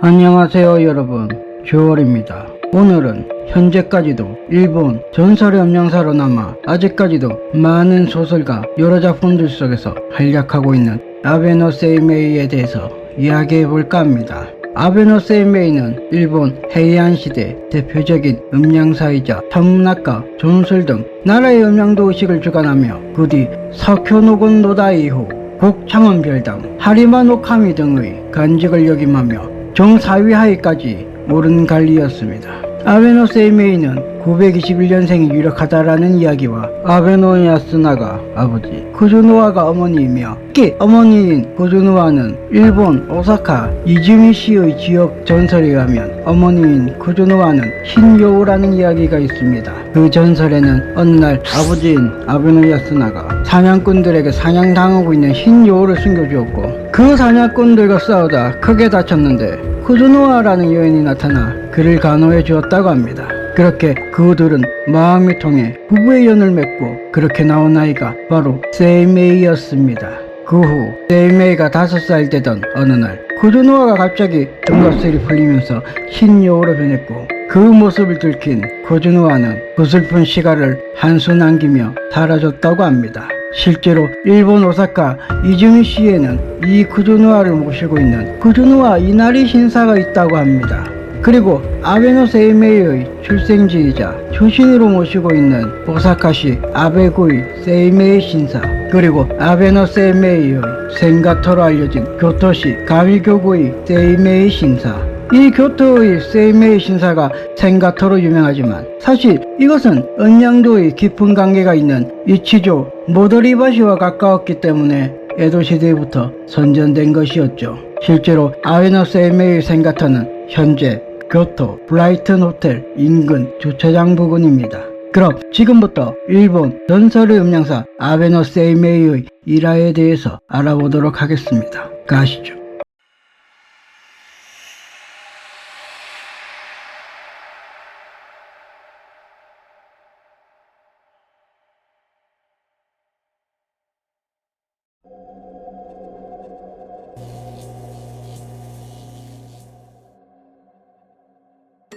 안녕하세요 여러분, 주월입니다. 오늘은 현재까지도 일본 전설의 음향사로 남아 아직까지도 많은 소설가 여러 작품들 속에서 활약하고 있는 아베노 세이메이에 대해서 이야기해볼까 합니다. 아베노 세이메이는 일본 헤이안 시대 대표적인 음향사이자 천문학과, 전술 등 나라의 음향도 의식을 주관하며 그 뒤 사쿄노곤 노다이 이후 곡창원별당, 하리마노 카미 등의 간직을 역임하며 정사위 하에까지 오른 관리였습니다. 아베노 세이메이는 921년생이 유력하다라는 이야기와 아베노 야스나가 아버지, 구조노아가 어머니이며 특히 어머니인 구조노아는 일본 오사카 이즈미시의 지역 전설에 의하면 어머니인 구조노아는 신여우라는 이야기가 있습니다. 그 전설에는 어느 날 아버지인 아베노 야스나가 사냥꾼들에게 사냥당하고 있는 신여우를 숨겨주었고 그 사냥꾼들과 싸우다 크게 다쳤는데 구조노아라는 여인이 나타나 그를 간호해 주었다고 합니다. 그렇게 그들은 마음이 통해 부부의 연을 맺고 그렇게 나온 아이가 바로 세이메이였습니다. 그 후 세이메이가 5살 되던 어느 날 구조노아가 갑자기 등갑술이 풀리면서 신여우로 변했고 그 모습을 들킨 구조노아는 그 슬픈 시간을 한수 남기며 사라졌다고 합니다. 실제로 일본 오사카 이즈미시에는 이 구조노아를 모시고 있는 구조노아 이나리 신사가 있다고 합니다. 그리고 아베노 세이메이의 출생지이자 초신으로 모시고 있는 오사카시 아베구의 세이메이 신사, 그리고 아베노 세이메이의 센가토로 알려진 교토시 가미교구의 세이메이 신사. 이 교토의 세이메이 신사가 센가토로 유명하지만 사실 이것은 은양도의 깊은 관계가 있는 이치조 모도리바시와 가까웠기 때문에 에도 시대부터 선전된 것이었죠. 실제로 아베노 세이메이 센가토는 현재 교토 브라이튼 호텔 인근 주차장 부근입니다. 그럼 지금부터 일본 전설의 음향사 아베노 세이메이의 일화에 대해서 알아보도록 하겠습니다. 가시죠.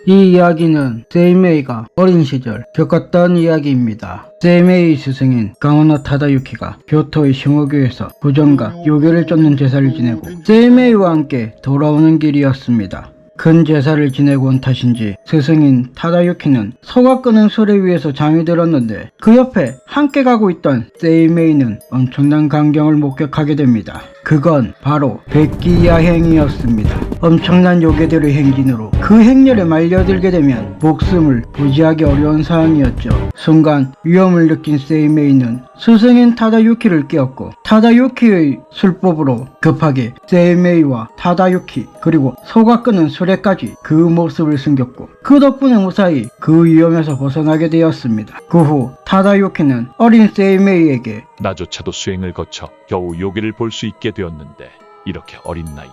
이 이야기는 세이메이가 어린 시절 겪었던 이야기입니다. 세이메이 스승인 강원호 타다유키가 교토의 싱호교에서 구정과 요괴를 쫓는 제사를 지내고 세이메이와 함께 돌아오는 길이었습니다. 큰 제사를 지내고 온 탓인지 스승인 타다유키는 소가 끄는 수레 위에서 잠이 들었는데 그 옆에 함께 가고 있던 세이메이는 엄청난 광경을 목격하게 됩니다. 그건 바로 백기야행이었습니다. 엄청난 요괴들의 행진으로 그 행렬에 말려들게 되면 목숨을 부지하기 어려운 상황이었죠. 순간 위험을 느낀 세이메이는 스승인 타다유키를 깨웠고 타다유키의 술법으로 급하게 세이메이와 타다유키 그리고 소가 끄는 수레까지 그 모습을 숨겼고 그 덕분에 무사히 그 위험에서 벗어나게 되었습니다. 그 후 타다유키는 어린 세이메이에게 나조차도 수행을 거쳐 겨우 요괴를 볼 수 있게 되었는데 이렇게 어린 나이에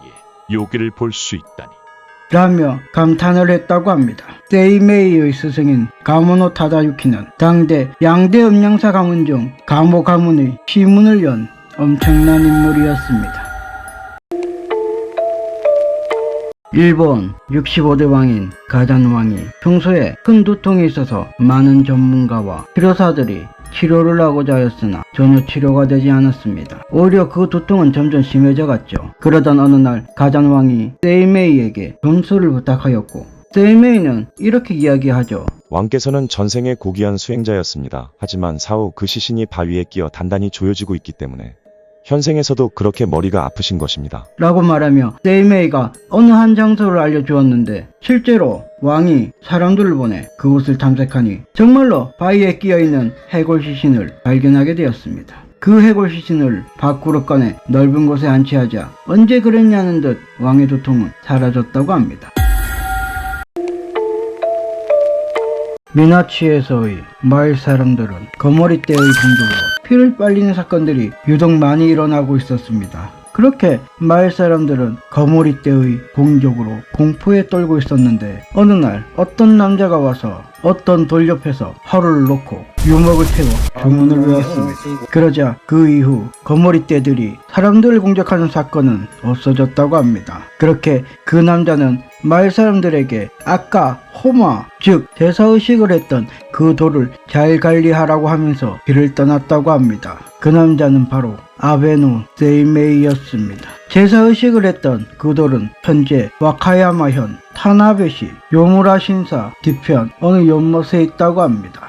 요괴를 볼 수 있다니. 라며 감탄을 했다고 합니다. 세이메이의 스승인 가모노 타다유키는 당대 양대 음향사 가문 중 가모 가문의 시문을 연 엄청난 인물이었습니다. 일본 65대 왕인 가잔왕이 평소에 큰 두통이 있어서 많은 전문가와 치료사들이 치료를 하고자 하였으나 전혀 치료가 되지 않았습니다. 오히려 그 두통은 점점 심해져 갔죠. 그러던 어느 날 가잔왕이 세이메이에게 점수를 부탁하였고 세이메이는 이렇게 이야기하죠. 왕께서는 전생에 고귀한 수행자였습니다. 하지만 사후 그 시신이 바위에 끼어 단단히 조여지고 있기 때문에 현생에서도 그렇게 머리가 아프신 것입니다. 라고 말하며 세이메이가 어느 한 장소를 알려주었는데 실제로 왕이 사람들을 보내 그곳을 탐색하니 정말로 바위에 끼어있는 해골 시신을 발견하게 되었습니다. 그 해골 시신을 밖으로 꺼내 넓은 곳에 안치하자 언제 그랬냐는 듯 왕의 두통은 사라졌다고 합니다. 미나치에서의 마을 사람들은 거머리 떼의 공격으로 피를 빨리는 사건들이 유독 많이 일어나고 있었습니다. 그렇게 마을 사람들은 거머리 떼의 공격으로 공포에 떨고 있었는데 어느 날 어떤 남자가 와서 어떤 돌 옆에서 허를 놓고 유목을 태워 주문을 외웠습니다. 그러자 그 이후 거머리떼들이 사람들을 공격하는 사건은 없어졌다고 합니다. 그렇게 그 남자는 마을 사람들에게 아까 호마, 즉 제사의식을 했던 그 돌을 잘 관리하라고 하면서 길을 떠났다고 합니다. 그 남자는 바로 아베노 세이메이였습니다. 제사의식을 했던 그 돌은 현재 와카야마현 타나베시 요무라 신사 뒤편 어느 연못에 있다고 합니다.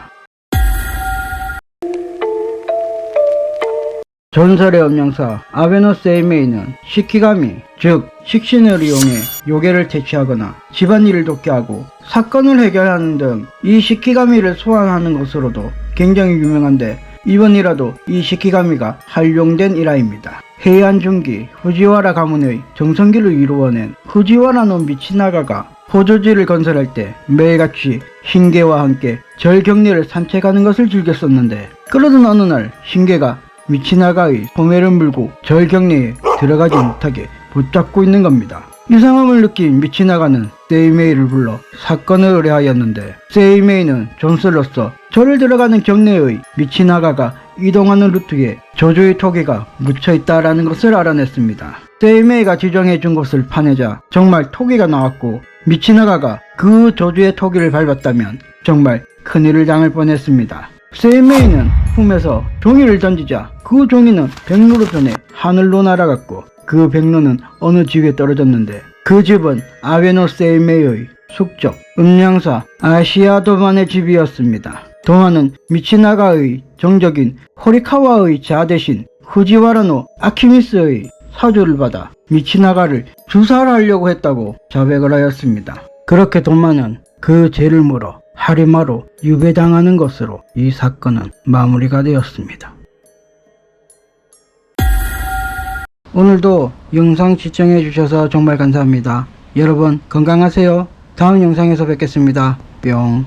전설의 음영사 아베노 세이메이는 시키가미, 즉 식신을 이용해 요괴를 퇴치하거나 집안일을 돕게 하고 사건을 해결하는 등 이 시키가미를 소환하는 것으로도 굉장히 유명한데, 이번이라도 이 시키가미가 활용된 일화입니다. 해안 중기 후지와라 가문의 정성기를 이루어낸 후지와라노 미치나가가 포조지를 건설할 때 매일같이 신계와 함께 절 경내를 산책하는 것을 즐겼었는데, 그러던 어느 날 신계가 미치나가의 소매를 물고 절 경내에 들어가지 못하게 붙잡고 있는 겁니다. 이상함을 느낀 미치나가는 세이메이를 불러 사건을 의뢰하였는데, 세이메이는 존스로서 절을 들어가는 경내의 미치나가가 이동하는 루트에 저주의 토기가 묻혀있다라는 것을 알아냈습니다. 세이메이가 지정해준 곳을 파내자 정말 토기가 나왔고, 미치나가가 그 저주의 토기를 밟았다면 정말 큰일을 당할 뻔했습니다. 세이메이는 품에서 종이를 던지자 그 종이는 백로로 변해 하늘로 날아갔고, 그 백로는 어느 집에 떨어졌는데 그 집은 아베노 세이메이의 숙적 음양사 아시아도만의 집이었습니다. 도마는 미치나가의 정적인 호리카와의 자 대신 후지와라노 아키미스의 사주를 받아 미치나가를 주살하려고 했다고 자백을 하였습니다. 그렇게 도마는 그 죄를 물어 하리마로 유배당하는 것으로 이 사건은 마무리가 되었습니다. 오늘도 영상 시청해주셔서 정말 감사합니다. 여러분 건강하세요. 다음 영상에서 뵙겠습니다. 뿅.